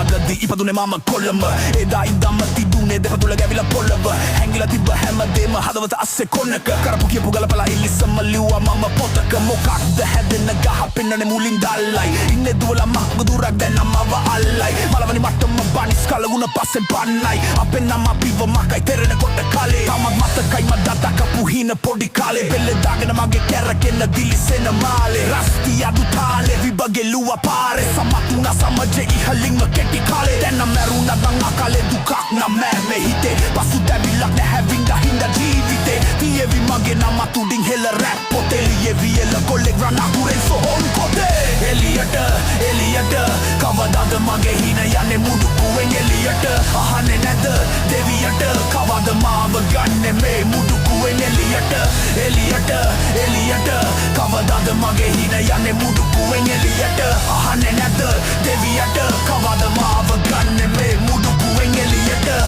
අගදී ඉපදුනේ මම කොළඹ එදා ඉඳන්ම තිබුණේ දෙපතුල ගැවිලා පොළව හැංගිලා තිබ්බ හැමදේම හදවත අස්සේ කොන්නක කරපු කියපු ගලපලා ඉල්ලිසම ලිව්වා මම පොතක මොකක්ද හැදෙන්න ගහ පෙන්නනේ මුලින් දැල්ලයි ඉන්නේ දුවලා මහග දුරක් දැන් නමව අල්ලයි මලවනි මට්ටම බනිස් කලගුණ පස්සෙන් පන්නයි අපෙන් නම අපිව මකයි තෙරෙන කොට කාලේ තමත් මතකයි මට දතකපු හින පොඩි කාලේ බෙල්ල දාගෙන මගේ කැරකෙන්න දිලිසෙන මාලේ රස්ති අඩු තාලේ විබගෙලුවා පාරේ සමතුනා සමජේ ඉහළින්ම කෙටි කාලේ දැන් නම් මැරුණා නම් අකාලේ දුකක් නම් මෑ හිතේ පසුතැවිල්ලක් නැහැ වින්දා හින්දා ජීවිතේ තියේවි මගේ නම තුඩින් හෙල රැප් පොතේ ලියේවි එල කොල්ලෙක් රණකුරෙන් සොහොන් කොටේ එලියට කවදාද මගේ හින යන්නේ මුඩුකුවෙන් එලියට අහන්නේ නැද දෙවියට කවද මාව ගන්නේ මේ මුඩුකුවෙන් එලියට කවදාද මගේ හින යන්නේ මුඩුකුවෙන් එලියට අහන්නේ නැද දෙවියට කවද මාව ගන්නේ මේ